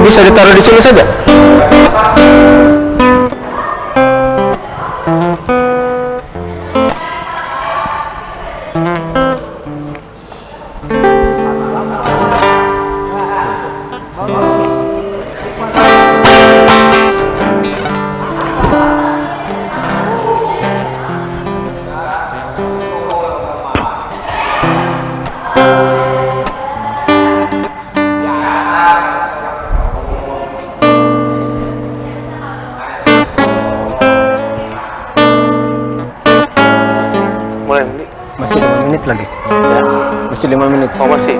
bisa ditaruh di sini saja. Masih 5 menit lagi. Ya. Masih 5 menit. Oh, masih.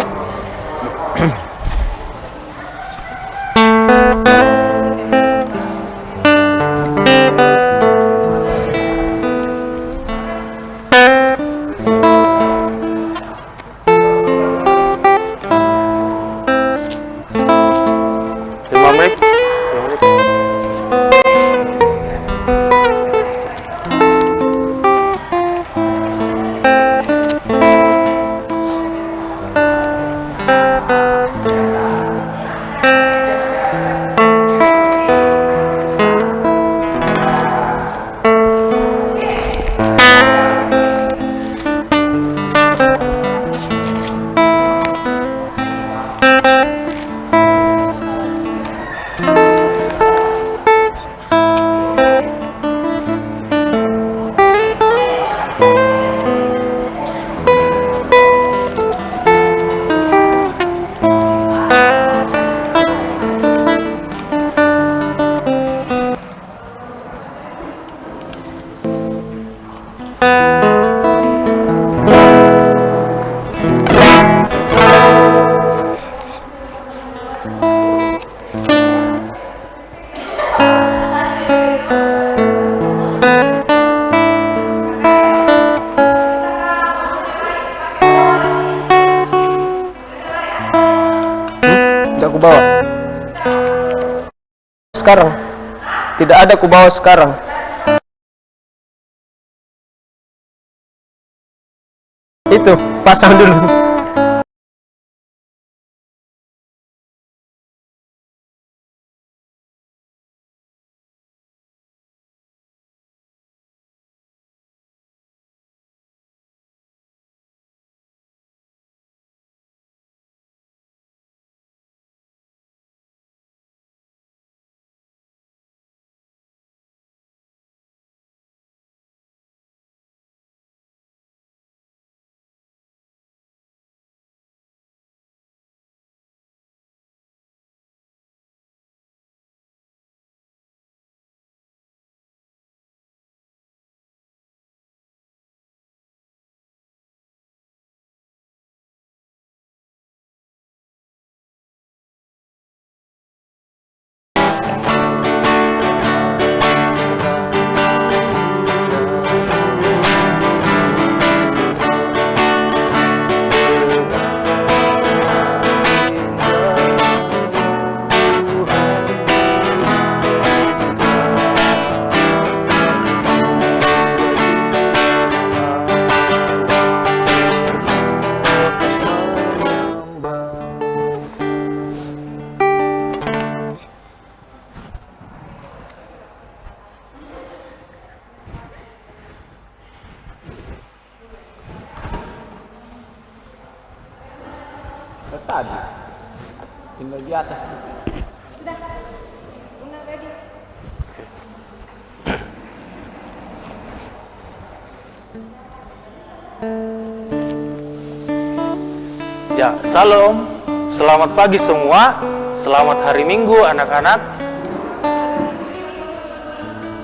Aku bawa sekarang, tidak ada aku bawa sekarang. Itu pasang dulu. Tadi tinggal di atas. Sudah, udah ready. Ya, salam. Selamat pagi semua. Selamat hari Minggu anak-anak.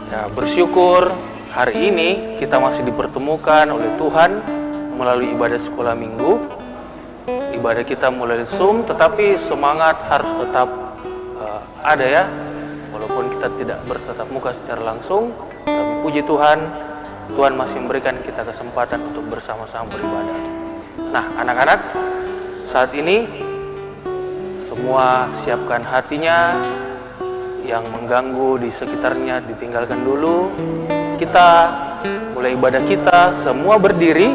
Ya, bersyukur hari ini kita masih dipertemukan oleh Tuhan melalui ibadah sekolah minggu. Ibadah kita mulai Zoom, tetapi semangat harus tetap ada ya. Walaupun kita tidak bertatap muka secara langsung, tapi puji Tuhan, Tuhan masih memberikan kita kesempatan untuk bersama-sama beribadah. Nah, anak-anak, saat ini semua siapkan hatinya, yang mengganggu di sekitarnya ditinggalkan dulu. Kita mulai ibadah kita, semua berdiri.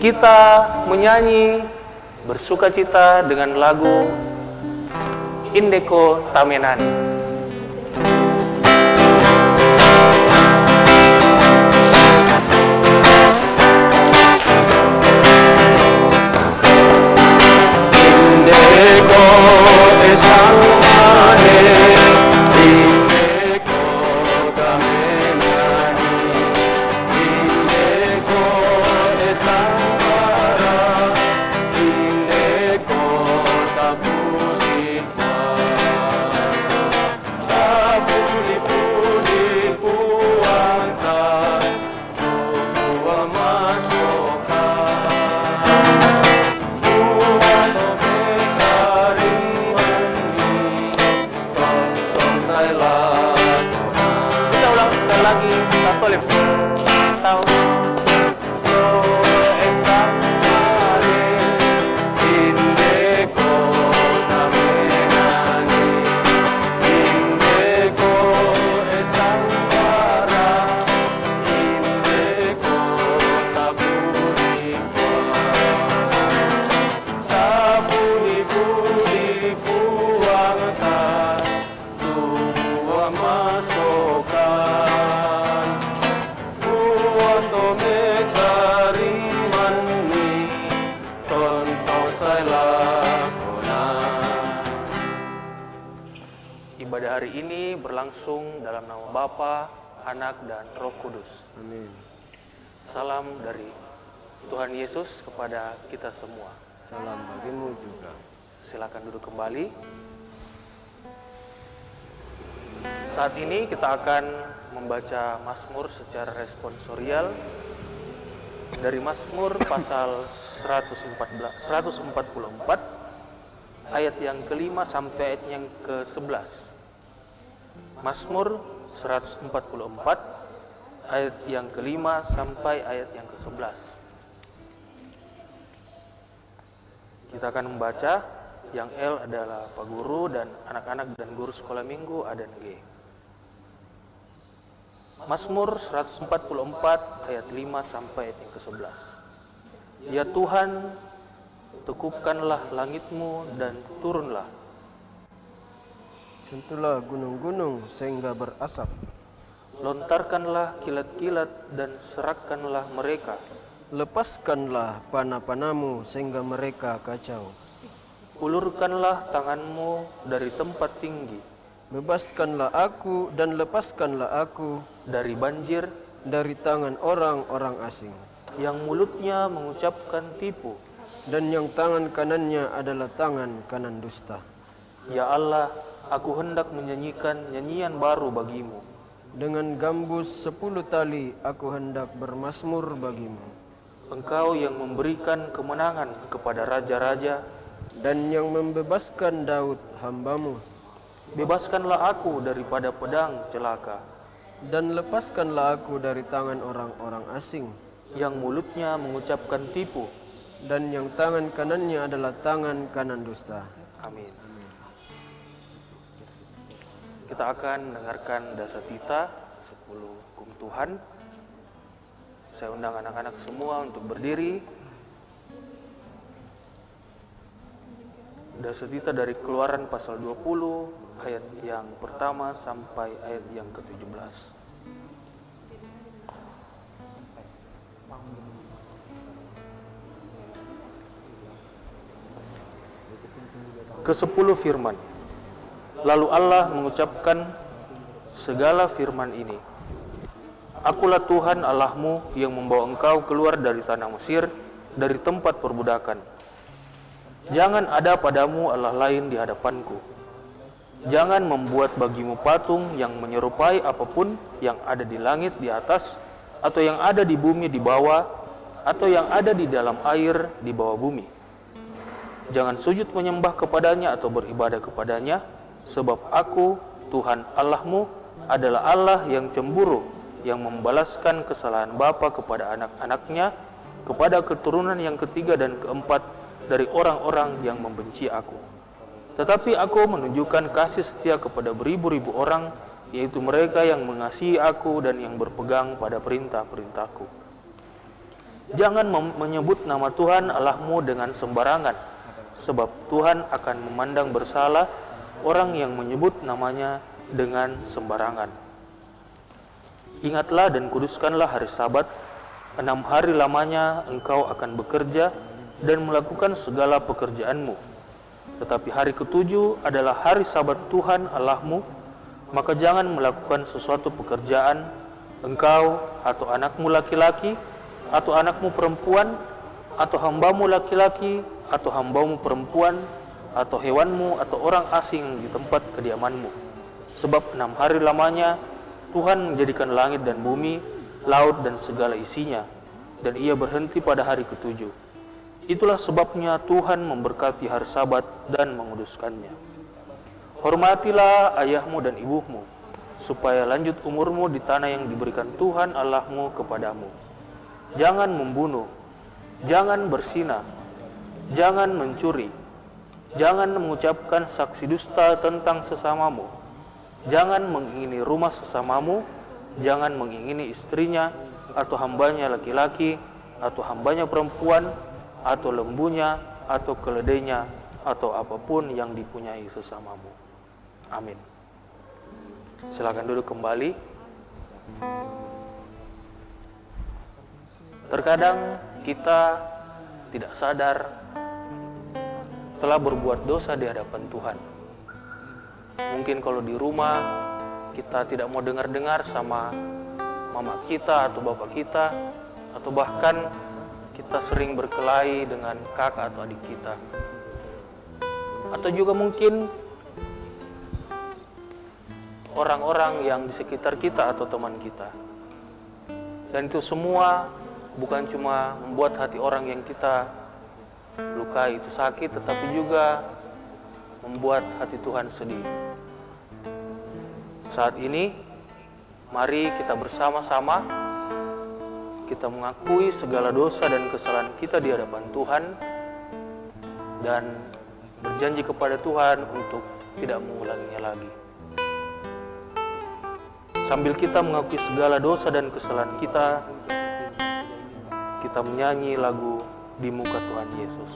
Kita menyanyi bersuka cita dengan lagu Indeko Tamenani. Indeko esamane, indeko tamenani, indeko esambara, indeko tapunipa, tapuni-puni puangka, tuwa masoka. Kita ulang sekali lagi, satu lip. Tahu. Masokan Kuanto mekarimani Tonto saya lakonan. Ibadah hari ini berlangsung dalam nama Bapa, Anak, dan Roh Kudus. Amin. Salam dari Tuhan Yesus kepada kita semua. Salam bagimu juga. Silakan duduk kembali. Saat ini kita akan membaca Mazmur secara responsorial dari Mazmur pasal 144 ayat yang kelima sampai ayat yang ke-11. Mazmur 144 ayat yang kelima sampai ayat yang ke-11. Kita akan membaca, yang L adalah Pak Guru dan anak-anak dan guru sekolah minggu A dan G. Mazmur 144 ayat 5 sampai ayat yang ke-11. Ya Tuhan, tekupkanlah langitmu dan turunlah. Sentuhlah gunung-gunung sehingga berasap. Lontarkanlah kilat-kilat dan serakkanlah mereka. Lepaskanlah panah-panahmu sehingga mereka kacau. Ulurkanlah tanganmu dari tempat tinggi. Bebaskanlah aku dan lepaskanlah aku Dari banjir dari tangan orang-orang asing. yang mulutnya mengucapkan tipu. Dan yang tangan kanannya adalah tangan kanan dusta. Ya Allah, aku hendak menyanyikan nyanyian baru bagimu. Dengan gambus 10 tali aku hendak bermazmur bagimu. Engkau yang memberikan kemenangan kepada raja-raja, Dan yang membebaskan Daud hambamu. bebaskanlah aku daripada pedang celaka, Dan lepaskanlah aku dari tangan orang-orang asing. yang mulutnya mengucapkan tipu. Dan yang tangan kanannya adalah tangan kanan dusta. Amin. Kita akan mendengarkan Dasatita 10 Hukum Tuhan. Saya undang anak-anak semua untuk berdiri. Dasatita dari Keluaran pasal 20 ayat yang pertama sampai ayat yang ke-17. Ke-10 firman. Lalu Allah mengucapkan segala firman ini. Akulah Tuhan Allahmu yang membawa engkau keluar dari tanah Mesir, dari tempat perbudakan. Jangan ada padamu Allah lain di hadapanku. Jangan membuat bagimu patung yang menyerupai apapun yang ada di langit di atas, atau yang ada di bumi di bawah, atau yang ada di dalam air di bawah bumi. Jangan sujud menyembah kepadanya atau beribadah kepadanya, sebab aku, Tuhan Allahmu, adalah Allah yang cemburu, yang membalaskan kesalahan bapa kepada anak-anaknya, kepada keturunan yang ketiga dan keempat dari orang-orang yang membenci aku. Tetapi aku menunjukkan kasih setia kepada beribu-ribu orang, yaitu mereka yang mengasihi aku dan yang berpegang pada perintah-perintahku. Jangan menyebut nama Tuhan Allahmu dengan sembarangan, sebab Tuhan akan memandang bersalah orang yang menyebut namanya dengan sembarangan. Ingatlah dan kuduskanlah hari Sabat, 6 hari lamanya engkau akan bekerja dan melakukan segala pekerjaanmu. Tetapi hari ketujuh adalah hari Sabat Tuhan Allahmu, maka jangan melakukan sesuatu pekerjaan, engkau atau anakmu laki-laki, atau anakmu perempuan, atau hambamu laki-laki, atau hambamu perempuan, atau hewanmu, atau orang asing di tempat kediamanmu. Sebab 6 hari lamanya Tuhan menjadikan langit dan bumi, laut dan segala isinya, dan ia berhenti pada hari ketujuh. Itulah sebabnya Tuhan memberkati hari Sabat dan menguduskannya. Hormatilah ayahmu dan ibumu, supaya lanjut umurmu di tanah yang diberikan Tuhan Allahmu kepadamu. Jangan membunuh, jangan berzina, jangan mencuri, jangan mengucapkan saksi dusta tentang sesamamu, jangan mengingini rumah sesamamu, jangan mengingini istrinya, atau hambanya laki-laki, atau hambanya perempuan, atau lembunya, atau keledainya, atau apapun yang dipunyai sesamamu. Amin. Silakan duduk kembali. Terkadang kita tidak sadar telah berbuat dosa di hadapan Tuhan. Mungkin kalau di rumah kita tidak mau dengar-dengar sama mama kita atau bapak kita, atau bahkan kita sering berkelahi dengan kakak atau adik kita. Atau juga mungkin orang-orang yang di sekitar kita atau teman kita. Dan itu semua bukan cuma membuat hati orang yang kita lukai itu sakit, tetapi juga membuat hati Tuhan sedih. Saat ini, mari kita bersama-sama kita mengakui segala dosa dan kesalahan kita di hadapan Tuhan dan berjanji kepada Tuhan untuk tidak mengulanginya lagi. Sambil kita mengakui segala dosa dan kesalahan kita, kita menyanyi lagu Di Muka Tuhan Yesus.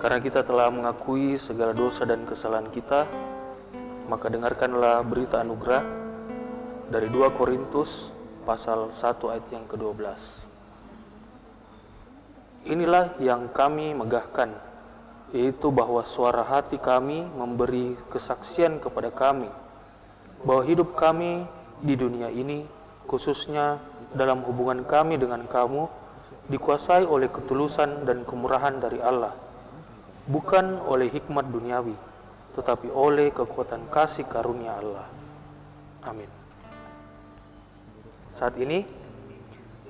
Karena kita telah mengakui segala dosa dan kesalahan kita, maka dengarkanlah berita anugerah dari 2 Korintus pasal 1 ayat yang ke-12. Inilah yang kami megahkan, yaitu bahwa suara hati kami memberi kesaksian kepada kami, bahwa hidup kami di dunia ini, khususnya dalam hubungan kami dengan kamu, dikuasai oleh ketulusan dan kemurahan dari Allah, bukan oleh hikmat duniawi, tetapi oleh kekuatan kasih karunia Allah. Amin. Saat ini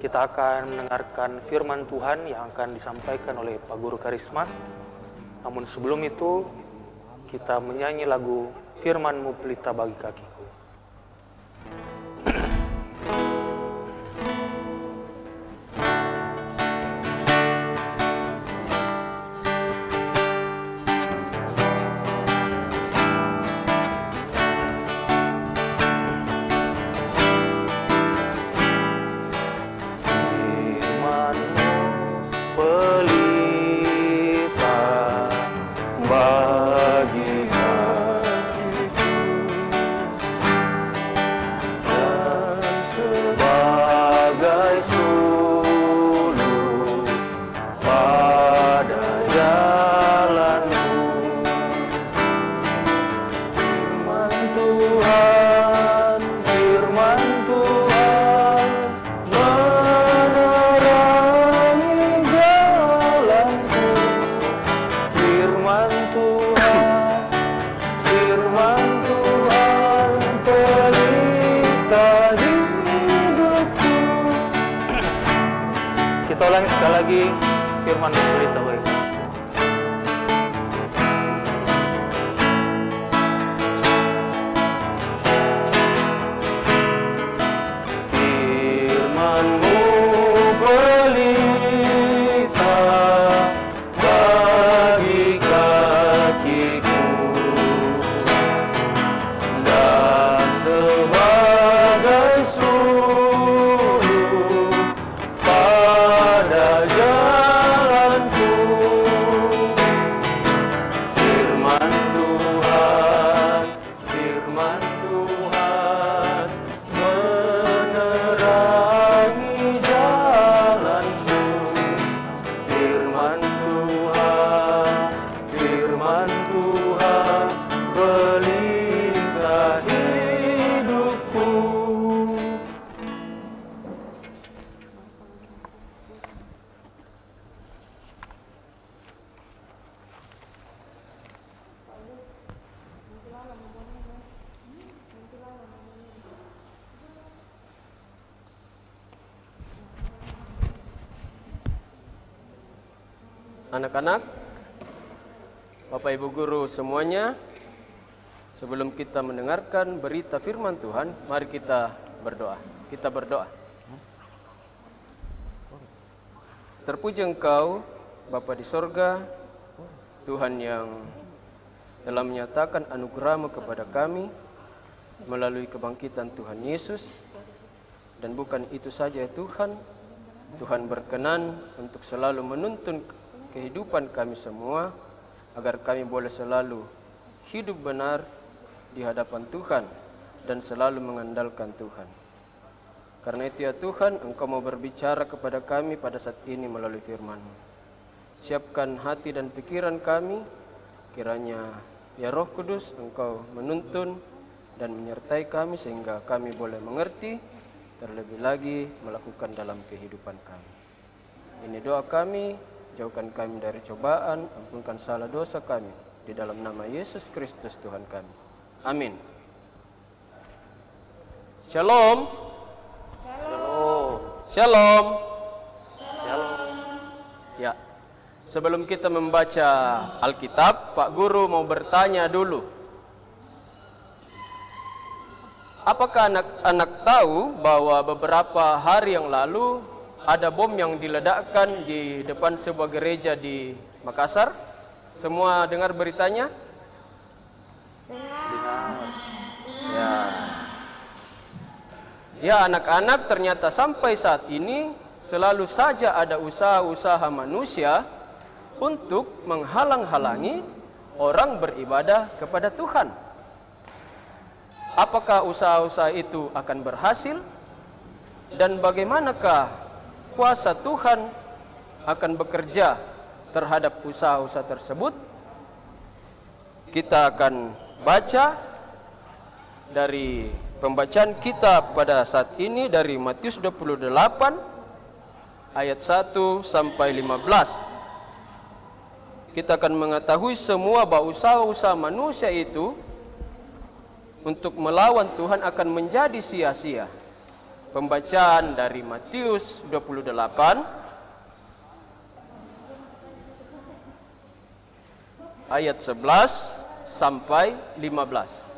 kita akan mendengarkan firman Tuhan yang akan disampaikan oleh Pak Guru Karisma. Namun sebelum itu kita menyanyi lagu Firman-Mu Pelita Bagi Kakiku. ulangi sekali lagi firman berita baik. Firman-Mu pelita bagi kakiku dan sebagai suluh pada jalanku. Firman Tuhan, firman Tuhan menerangi jalanku. Firman Tuhan, firman Tuhan pelita hidupku. Anak-anak, Bapak Ibu Guru semuanya, sebelum kita mendengarkan berita firman Tuhan, mari kita berdoa. Kita berdoa. Terpuji Engkau, Bapa di sorga, Tuhan yang telah menyatakan anugerah-Mu kepada kami melalui kebangkitan Tuhan Yesus. Dan bukan itu saja ya Tuhan, Tuhan berkenan untuk selalu menuntun kehidupan kami semua, agar kami boleh selalu hidup benar di hadapan Tuhan dan selalu mengandalkan Tuhan. Karena itu ya Tuhan, Engkau mau berbicara kepada kami pada saat ini melalui firman-Mu. Siapkan hati dan pikiran kami, kiranya ya Roh Kudus Engkau menuntun dan menyertai kami sehingga kami boleh mengerti, terlebih lagi melakukan dalam kehidupan kami. Ini doa kami. Jauhkan kami dari cobaan, ampunkan salah dosa kami. Di dalam nama Yesus Kristus Tuhan kami. Amin. Shalom. Shalom. Shalom. Shalom. Ya, sebelum kita membaca Alkitab, Pak Guru mau bertanya dulu. Apakah anak-anak tahu bahwa beberapa hari yang lalu ada bom yang diledakkan di depan sebuah gereja di Makassar? Semua dengar beritanya? Ya. Ya anak-anak, ternyata sampai saat ini selalu saja ada usaha-usaha manusia untuk menghalang-halangi orang beribadah kepada Tuhan. Apakah usaha-usaha itu akan berhasil? Dan bagaimanakah kuasa Tuhan akan bekerja terhadap usaha-usaha tersebut? Kita akan baca dari pembacaan kita pada saat ini dari Matius 28 ayat 1 sampai 15. Kita akan mengetahui semua bahwa usaha-usaha manusia itu untuk melawan Tuhan akan menjadi sia-sia. Pembacaan dari Matius 28 ayat 11 sampai 15.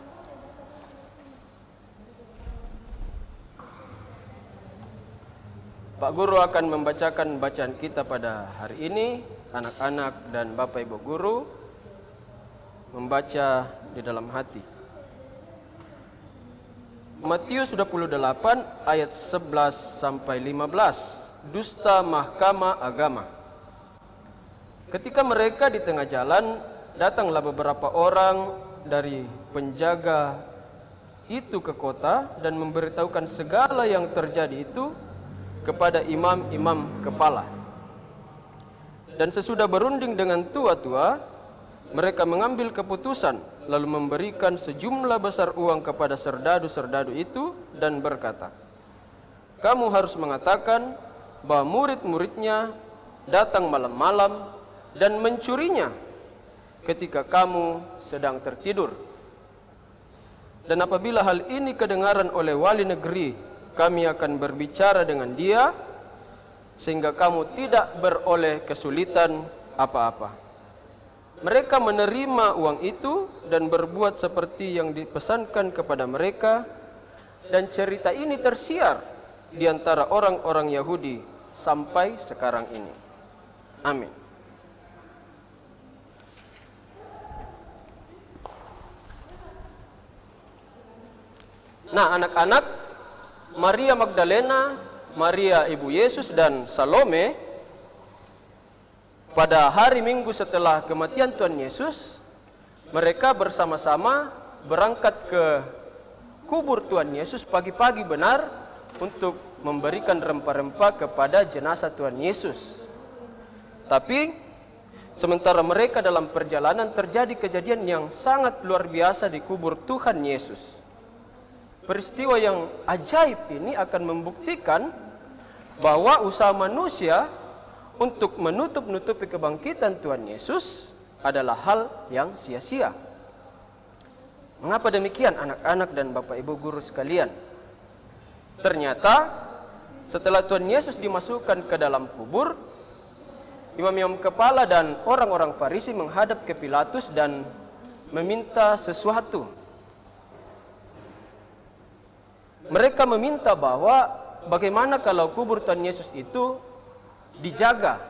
Pak Guru akan membacakan bacaan kita pada hari ini. Anak-anak dan Bapak Ibu Guru membaca di dalam hati. Matius 28 ayat 11 sampai 15. Dusta mahkamah agama. Ketika mereka di tengah jalan, datanglah beberapa orang dari penjaga itu ke kota dan memberitahukan segala yang terjadi itu kepada imam-imam kepala. Dan sesudah berunding dengan tua-tua, mereka mengambil keputusan, lalu memberikan sejumlah besar uang kepada serdadu-serdadu itu dan berkata, "Kamu harus mengatakan bahwa murid-muridnya datang malam-malam dan mencurinya ketika kamu sedang tertidur. Dan apabila hal ini kedengaran oleh wali negeri, kami akan berbicara dengan dia sehingga kamu tidak beroleh kesulitan apa-apa. Mereka menerima uang itu dan berbuat seperti yang dipesankan kepada mereka, dan cerita ini tersiar di antara orang-orang Yahudi sampai sekarang ini. Amin. Nah, anak-anak, Maria Magdalena, Maria ibu Yesus, dan Salome pada hari Minggu setelah kematian Tuhan Yesus, mereka bersama-sama berangkat ke kubur Tuhan Yesus pagi-pagi benar untuk memberikan rempah-rempah kepada jenazah Tuhan Yesus. Tapi sementara mereka dalam perjalanan, terjadi kejadian yang sangat luar biasa di kubur Tuhan Yesus. Peristiwa yang ajaib ini akan membuktikan bahwa usaha manusia untuk menutup-nutupi kebangkitan Tuhan Yesus adalah hal yang sia-sia. Mengapa demikian, anak-anak dan Bapak Ibu guru sekalian? Ternyata setelah Tuhan Yesus dimasukkan ke dalam kubur, imam-imam kepala dan orang-orang Farisi menghadap ke Pilatus dan meminta sesuatu. Mereka meminta bahwa bagaimana kalau kubur Tuhan Yesus itu dijaga,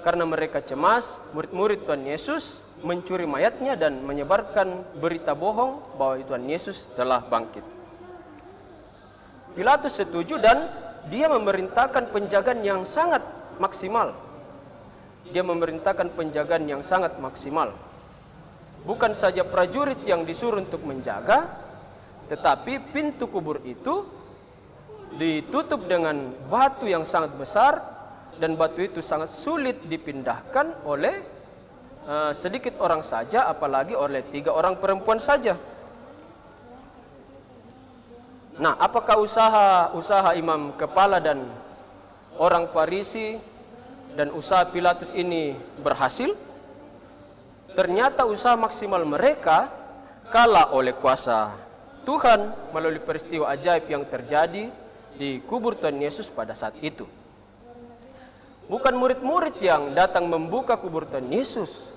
karena mereka cemas murid-murid Tuhan Yesus mencuri mayatnya dan menyebarkan berita bohong bahwa Tuhan Yesus telah bangkit. Pilatus setuju dan dia memerintahkan penjagaan yang sangat maksimal. Dia memerintahkan penjagaan yang sangat maksimal. Bukan saja prajurit yang disuruh untuk menjaga, tetapi pintu kubur itu ditutup dengan batu yang sangat besar, dan batu itu sangat sulit dipindahkan oleh sedikit orang saja, apalagi oleh 3 orang perempuan saja. Nah, apakah usaha imam kepala dan orang Farisi dan usaha Pilatus ini berhasil? Ternyata usaha maksimal mereka kalah oleh kuasa Tuhan melalui peristiwa ajaib yang terjadi di kubur Tuhan Yesus pada saat itu. Bukan murid-murid yang datang membuka kubur Tuhan Yesus,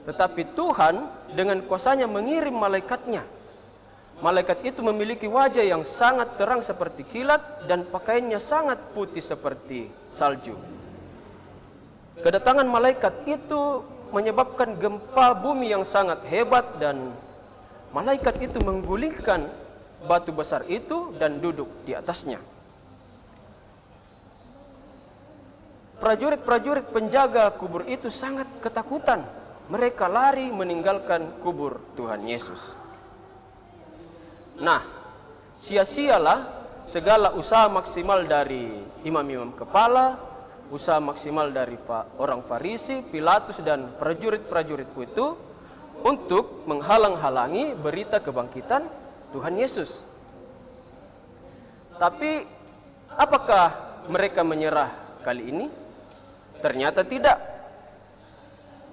tetapi Tuhan dengan kuasanya mengirim malaikatnya. Malaikat itu memiliki wajah yang sangat terang seperti kilat dan pakaiannya sangat putih seperti salju. Kedatangan malaikat itu menyebabkan gempa bumi yang sangat hebat, dan malaikat itu menggulingkan batu besar itu dan duduk di atasnya. Prajurit-prajurit penjaga kubur itu sangat ketakutan. Mereka lari meninggalkan kubur Tuhan Yesus. Nah, sia-sialah segala usaha maksimal dari imam-imam kepala, usaha maksimal dari orang Farisi, Pilatus, dan prajurit-prajurit itu untuk menghalang-halangi berita kebangkitan Tuhan Yesus. Tapi apakah mereka menyerah kali ini? Ternyata tidak.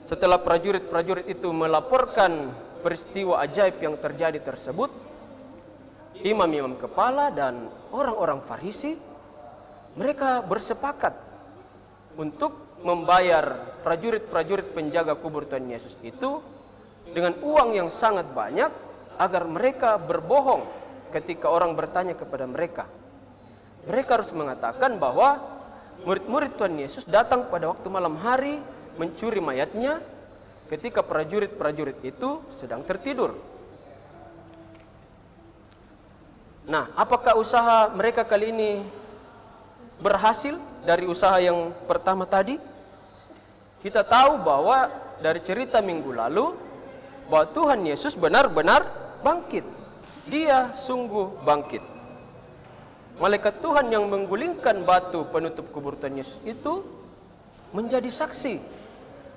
Setelah prajurit-prajurit itu melaporkan peristiwa ajaib yang terjadi tersebut, imam-imam kepala dan orang-orang Farisi, mereka bersepakat untuk membayar prajurit-prajurit penjaga kubur Tuhan Yesus itu dengan uang yang sangat banyak, agar mereka berbohong ketika orang bertanya kepada mereka. Mereka harus mengatakan bahwa murid-murid Tuhan Yesus datang pada waktu malam hari mencuri mayatnya ketika prajurit-prajurit itu sedang tertidur. Nah, apakah usaha mereka kali ini berhasil dari usaha yang pertama tadi? Kita tahu bahwa dari cerita minggu lalu bahwa Tuhan Yesus benar-benar bangkit. Dia sungguh bangkit. Malaikat Tuhan yang menggulingkan batu penutup kubur Tuhan Yesus itu menjadi saksi.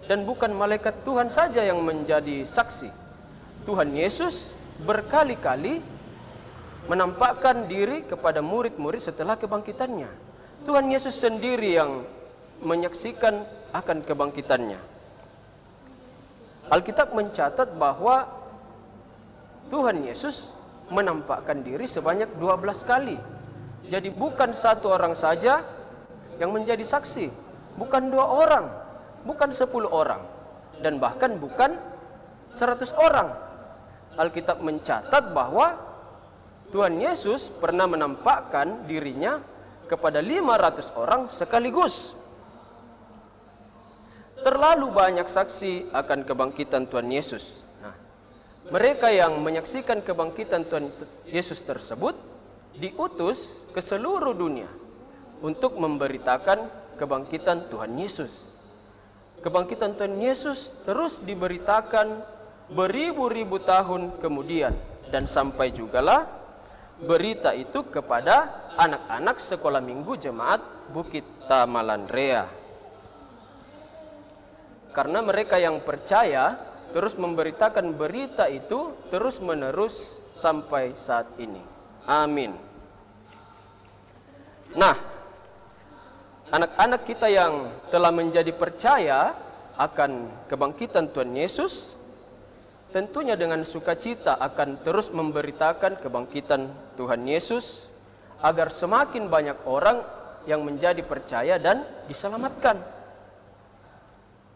Dan bukan malaikat Tuhan saja yang menjadi saksi. Tuhan Yesus berkali-kali menampakkan diri kepada murid-murid setelah kebangkitannya. Tuhan Yesus sendiri yang menyaksikan akan kebangkitannya. Alkitab mencatat bahwa Tuhan Yesus menampakkan diri sebanyak 12 kali. Jadi bukan satu orang saja yang menjadi saksi, bukan 2 orang, bukan 10 orang, dan bahkan bukan 100 orang. Alkitab mencatat bahwa Tuhan Yesus pernah menampakkan dirinya kepada 500 orang sekaligus. Terlalu banyak saksi akan kebangkitan Tuhan Yesus. Nah, mereka yang menyaksikan kebangkitan Tuhan Yesus tersebut diutus ke seluruh dunia untuk memberitakan kebangkitan Tuhan Yesus. Kebangkitan Tuhan Yesus terus diberitakan beribu-ribu tahun kemudian, dan sampai jugalah berita itu kepada anak-anak sekolah minggu jemaat Bukit Tamalandrea. Karena mereka yang percaya terus memberitakan berita itu terus menerus sampai saat ini. Amin. Nah, anak-anak kita yang telah menjadi percaya akan kebangkitan Tuhan Yesus, tentunya dengan sukacita akan terus memberitakan kebangkitan Tuhan Yesus agar semakin banyak orang yang menjadi percaya dan diselamatkan.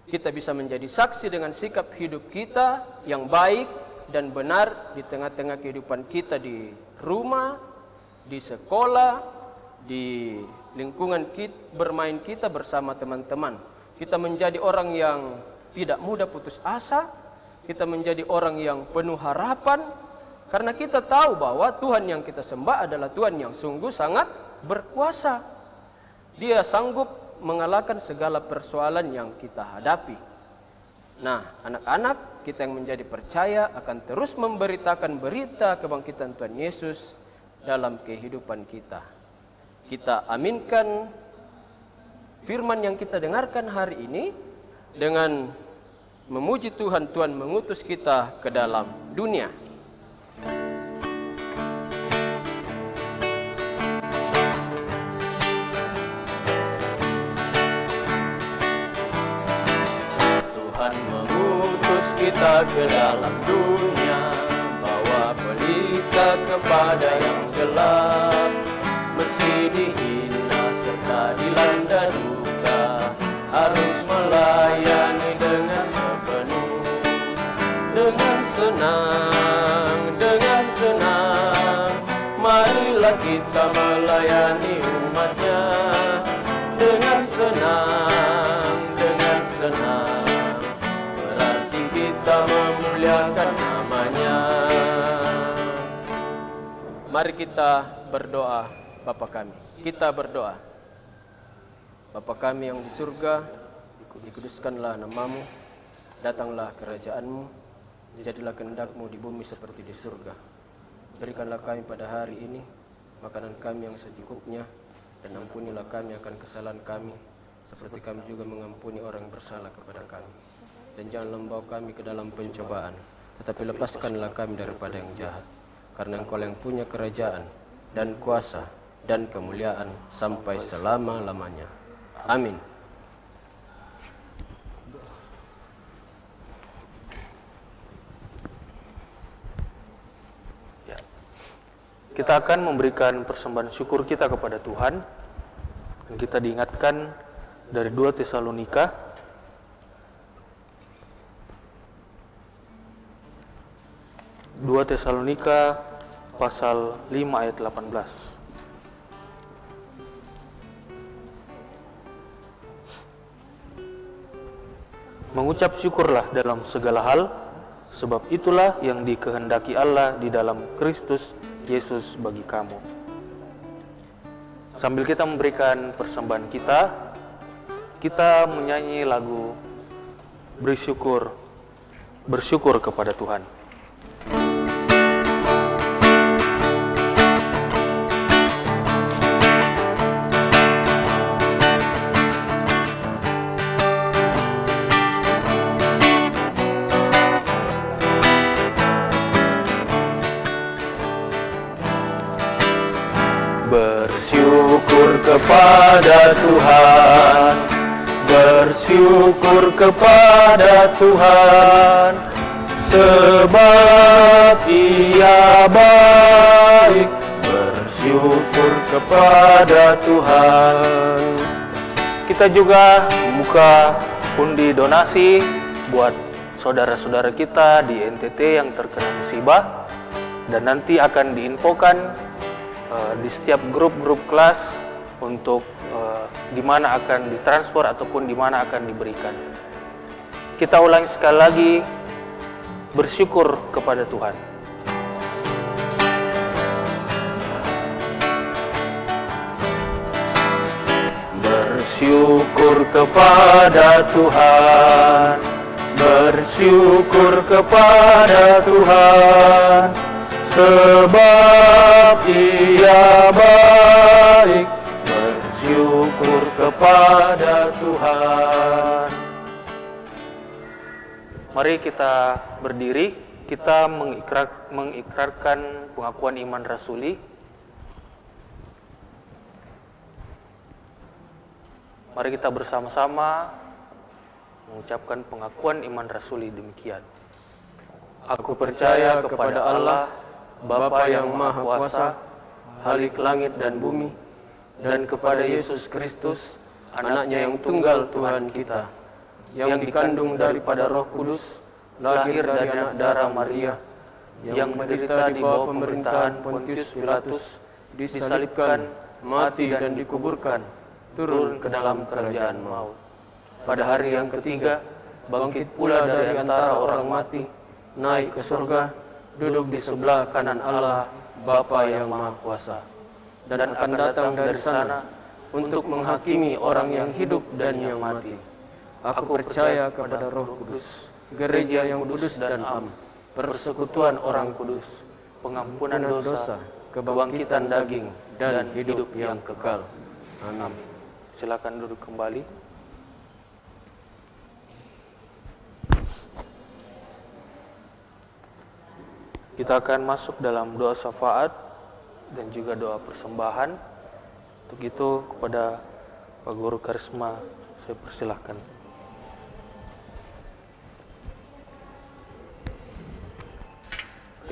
Kita bisa menjadi saksi dengan sikap hidup kita yang baik dan benar di tengah-tengah kehidupan kita di rumah, di sekolah, di lingkungan kita, bermain kita bersama teman-teman. Kita menjadi orang yang tidak mudah putus asa. Kita menjadi orang yang penuh harapan, karena kita tahu bahwa Tuhan yang kita sembah adalah Tuhan yang sungguh sangat berkuasa. Dia sanggup mengalahkan segala persoalan yang kita hadapi. Nah, anak-anak kita yang menjadi percaya akan terus memberitakan berita kebangkitan Tuhan Yesus dalam kehidupan kita. Kita aminkan firman yang kita dengarkan hari ini dengan memuji Tuhan. Tuhan mengutus kita ke dalam dunia. Tuhan mengutus kita ke dalam dunia, bawa berita kepada yang gelap, meski dihina serta dilanda duka, harus melayani dengan sepenuh, dengan senang, marilah kita melayani umatnya, dengan senang, berarti kita memuliakan namanya. Mari kita berdoa. Bapa kami, kita berdoa. Bapa kami yang di surga, dikuduskanlah namamu, datanglah kerajaanmu, jadilah kehendak-Mu di bumi seperti di surga. Berikanlah kami pada hari ini makanan kami yang secukupnya, dan ampunilah kami akan kesalahan kami, seperti kami juga mengampuni orang yang bersalah kepada kami. Dan janganlah membawa kami ke dalam pencobaan, tetapi lepaskanlah kami daripada yang jahat. Karena Engkau yang punya kerajaan dan kuasa dan kemuliaan sampai selama-lamanya. Amin. Ya. Kita akan memberikan persembahan syukur kita kepada Tuhan. Dan kita diingatkan dari 2 Tesalonika pasal 5 ayat 18. Mengucap syukurlah dalam segala hal, sebab itulah yang dikehendaki Allah di dalam Kristus Yesus bagi kamu. Sambil kita memberikan persembahan kita menyanyi lagu bersyukur kepada Tuhan. Bersyukur kepada Tuhan, bersyukur kepada Tuhan, sebab Ia baik. Bersyukur kepada Tuhan. Kita juga membuka undi donasi buat saudara-saudara kita di NTT yang terkena musibah, dan nanti akan diinfokan di setiap grup-grup kelas untuk di mana akan ditransfer ataupun di mana akan diberikan. Kita ulangi sekali lagi, bersyukur kepada Tuhan. Bersyukur kepada Tuhan, bersyukur kepada Tuhan, sebab Ia baik. Bersyukur kepada Tuhan. Mari kita berdiri, kita mengikrarkan pengakuan iman rasuli. Mari kita bersama-sama mengucapkan pengakuan iman rasuli demikian. Aku percaya kepada Allah, Bapa yang Maha Kuasa, Khalik langit dan bumi, dan kepada Yesus Kristus, Anaknya yang tunggal Tuhan kita, yang dikandung daripada Roh Kudus, lahir dari anak darah Maria, yang menderita di bawah pemerintahan Pontius Pilatus, disalibkan, mati dan dikuburkan, turun ke dalam kerajaan maut. Pada hari yang ketiga, bangkit pula dari antara orang mati, naik ke surga, duduk di sebelah kanan Allah, Bapa yang Maha Kuasa, dan akan datang dari sana untuk menghakimi orang yang hidup dan yang mati. Aku percaya kepada Roh Kudus, gereja yang kudus dan am, persekutuan orang kudus, pengampunan dosa, kebangkitan daging, dan hidup yang kekal. Amin. Silakan duduk kembali. Kita akan masuk dalam doa syafaat dan juga doa persembahan. Untuk itu kepada Pak Guru Karisma saya persilahkan.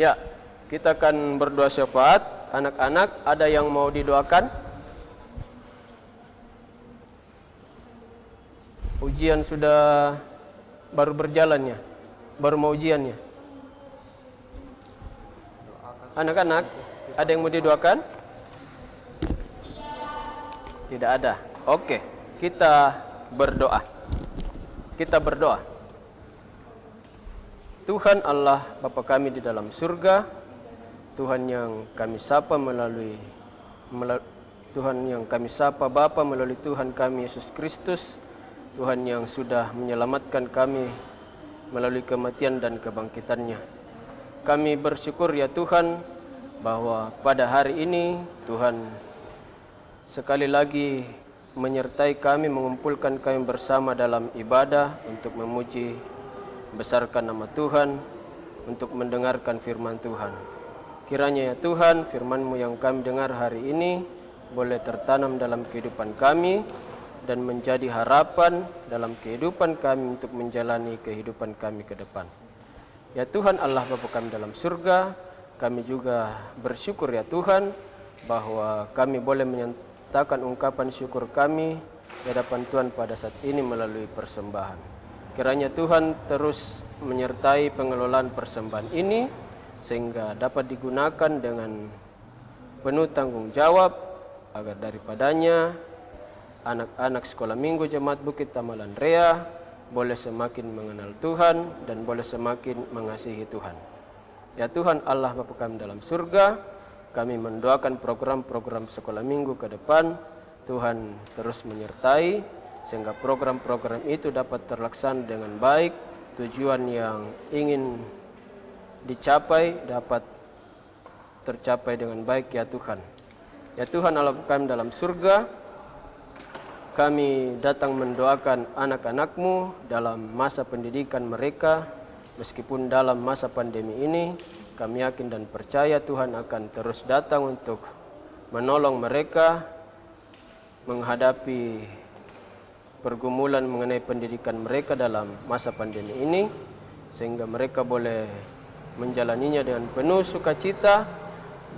Ya, kita akan berdoa syafaat. Anak-anak, ada yang mau didoakan? Ujian sudah baru berjalannya, baru mau ujiannya. Anak-anak, ada yang mau didoakan? Tidak ada. Oke, kita berdoa. Kita berdoa. Tuhan Allah Bapa kami di dalam surga, Tuhan yang kami sapa Tuhan yang kami sapa Bapa melalui Tuhan kami Yesus Kristus, Tuhan yang sudah menyelamatkan kami melalui kematian dan kebangkitannya. Kami bersyukur ya Tuhan bahwa pada hari ini Tuhan sekali lagi menyertai kami, mengumpulkan kami bersama dalam ibadah untuk memuji, besarkan nama Tuhan, untuk mendengarkan firman Tuhan. Kiranya ya Tuhan, firman-Mu yang kami dengar hari ini boleh tertanam dalam kehidupan kami dan menjadi harapan dalam kehidupan kami untuk menjalani kehidupan kami ke depan. Ya Tuhan Allah Bapa kami dalam surga, kami juga bersyukur ya Tuhan bahwa kami boleh menyatakan ungkapan syukur kami di hadapan Tuhan pada saat ini melalui persembahan. Kiranya Tuhan terus menyertai pengelolaan persembahan ini sehingga dapat digunakan dengan penuh tanggung jawab agar daripadanya anak-anak sekolah minggu Jemaat Bukit Tamalan Rea boleh semakin mengenal Tuhan dan boleh semakin mengasihi Tuhan. Ya Tuhan Allah Bapa kami dalam surga, kami mendoakan program-program sekolah minggu ke depan, Tuhan terus menyertai sehingga program-program itu dapat terlaksana dengan baik, tujuan yang ingin dicapai dapat tercapai dengan baik ya Tuhan. Ya Tuhan Allah kami dalam surga, kami datang mendoakan anak-anak-Mu dalam masa pendidikan mereka, meskipun dalam masa pandemi ini, kami yakin dan percaya Tuhan akan terus datang untuk menolong mereka menghadapi pergumulan mengenai pendidikan mereka dalam masa pandemi ini, sehingga mereka boleh menjalaninya dengan penuh sukacita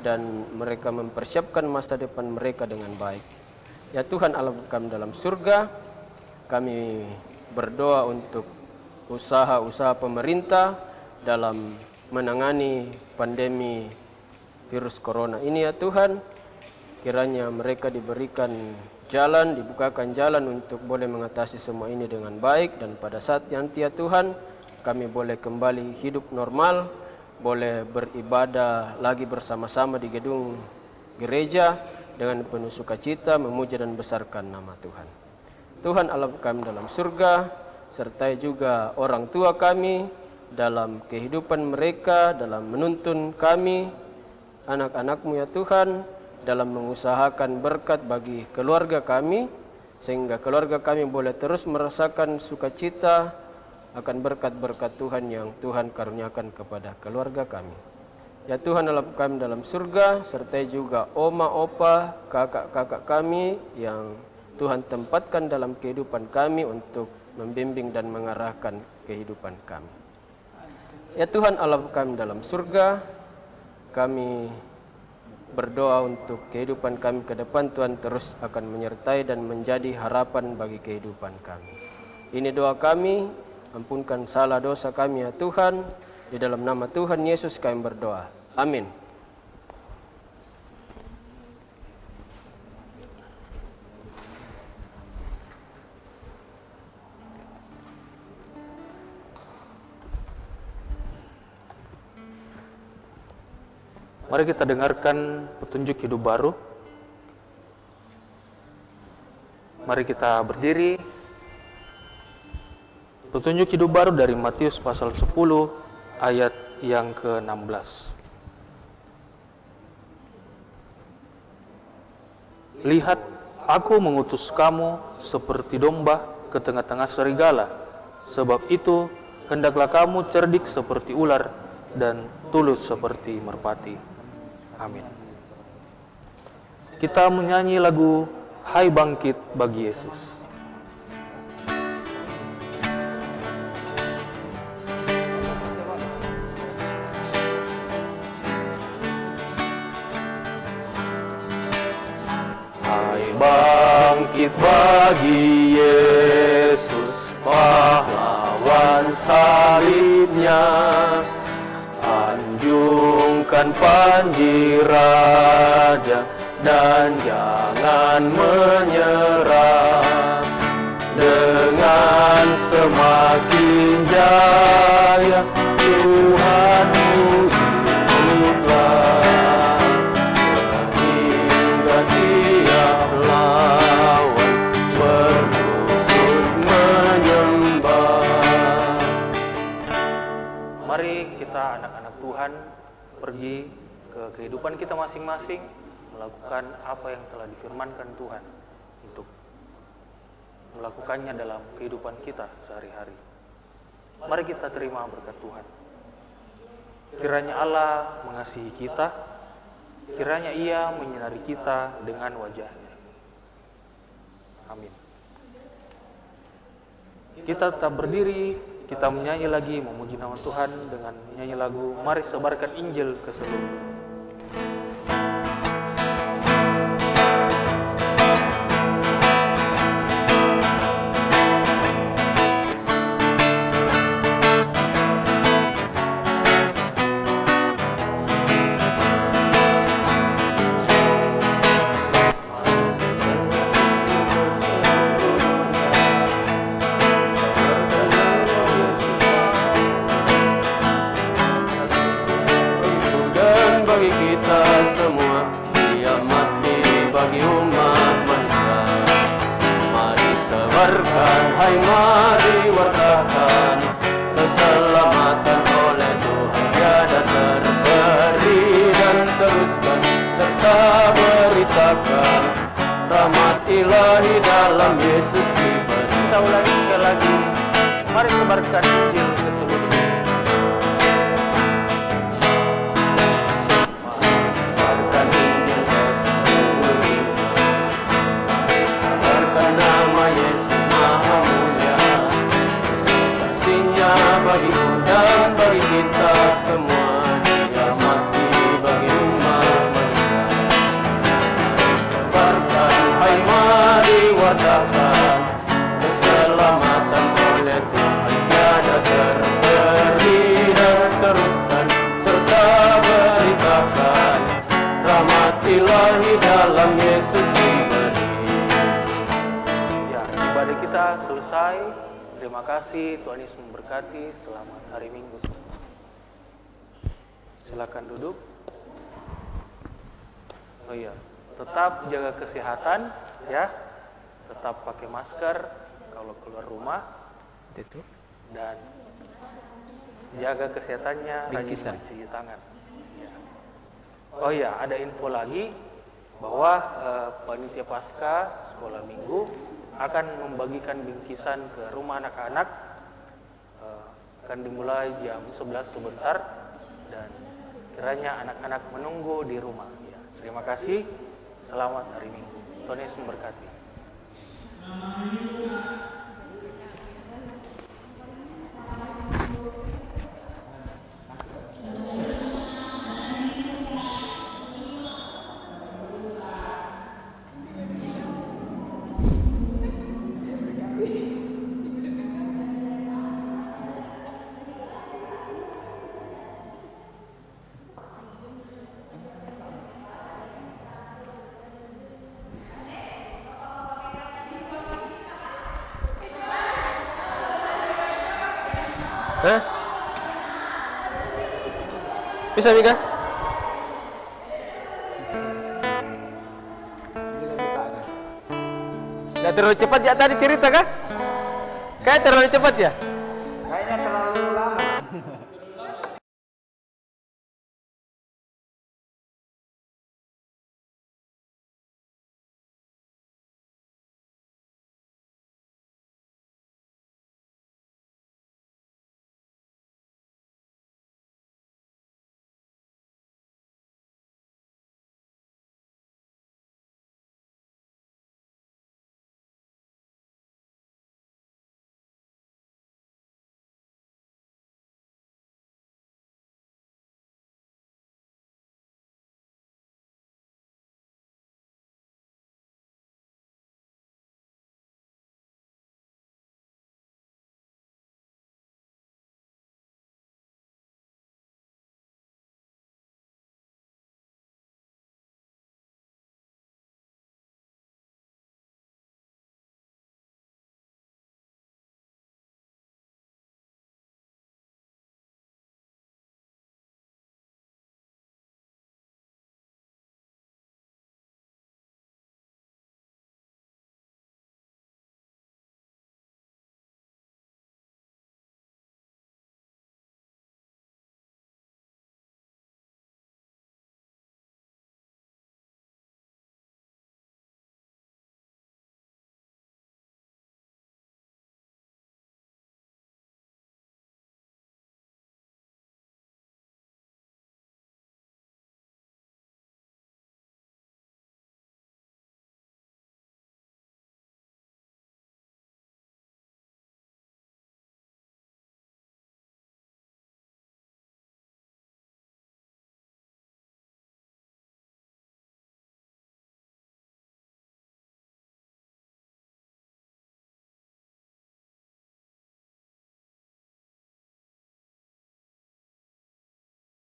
dan mereka mempersiapkan masa depan mereka dengan baik. Ya Tuhan Allah kami dalam surga, kami berdoa untuk usaha-usaha pemerintah dalam menangani pandemi virus corona ini ya Tuhan. Kiranya mereka diberikan jalan, dibukakan jalan untuk boleh mengatasi semua ini dengan baik. Dan pada saat nanti ya Tuhan, kami boleh kembali hidup normal, boleh beribadah lagi bersama-sama di gedung gereja dengan penuh sukacita, memuja dan besarkan nama Tuhan. Tuhan Allah kami dalam surga, sertai juga orang tua kami dalam kehidupan mereka, dalam menuntun kami, anak-anak-Mu ya Tuhan, dalam mengusahakan berkat bagi keluarga kami, sehingga keluarga kami boleh terus merasakan sukacita akan berkat-berkat Tuhan yang Tuhan karuniakan kepada keluarga kami. Ya Tuhan Allah kami dalam surga, sertai juga oma, opa, kakak-kakak kami yang Tuhan tempatkan dalam kehidupan kami untuk membimbing dan mengarahkan kehidupan kami. Ya Tuhan Allah kami dalam surga, kami berdoa untuk kehidupan kami ke depan. Tuhan terus akan menyertai dan menjadi harapan bagi kehidupan kami. Ini doa kami, ampunkan salah dosa kami ya Tuhan. Di dalam nama Tuhan Yesus kami berdoa. Amin. Mari kita dengarkan petunjuk hidup baru. Mari kita berdiri. Petunjuk hidup baru dari Matius pasal 10 ayat yang ke-16. Lihat, aku mengutus kamu seperti domba ke tengah-tengah serigala. Sebab itu, hendaklah kamu cerdik seperti ular dan tulus seperti merpati. Amin. Kita menyanyi lagu Hai Bangkit bagi Yesus. Hai bangkit bagi Yesus, pahlawan salibnya. Anjungkan panji raja dan jangan menyerah. Dengan semakin jaya Tuhanmu hiduplah, sehingga tiap lawan berlutut menyembah. Mari kita anak-anak Tuhan pergi ke kehidupan kita masing-masing, melakukan apa yang telah difirmankan Tuhan untuk melakukannya dalam kehidupan kita sehari-hari. Mari kita terima berkat Tuhan. Kiranya Allah mengasihi kita, kiranya Ia menyinari kita dengan wajah-Nya. Amin. Kita tetap berdiri, kita menyanyi lagi, memuji nama Tuhan dengan menyanyi lagu Mari Sebarkan Injil ke Seluruh Dunia. Semua Dia mati bagi umat manusia. Mari sebarkan, hai mari wartakan keselamatan oleh Tuhan tiada terberi, dan teruskan serta beritakan rahmat ilahi dalam Yesus diberi. Kita ulangi sekali lagi, mari sebarkan Injil ke seluruh dunia. Bagiku dan bagi kita semua, Dia mati bagi umat manusia. Sebarkan, hai mari wartakan sudah selesai. Terima kasih, Tuhan Yesus memberkati. Selamat hari Minggu semua. Silakan duduk. Oh iya, tetap jaga kesehatan ya. Tetap pakai masker kalau keluar rumah. Itu. Dan jaga kesehatannya, rajin Bingkisan. mencuci tangan. Ya. Oh iya, ada info lagi bahwa panitia pasca sekolah minggu akan membagikan bingkisan ke rumah anak-anak. Akan dimulai jam 11 sebentar dan kiranya anak-anak menunggu di rumah. Ya. Terima kasih. Selamat hari Minggu. Tuhan Yesus memberkati. Hah? Bisa, Mika? Nggak terlalu cepat ya tadi cerita kah? Kayak terlalu cepat ya?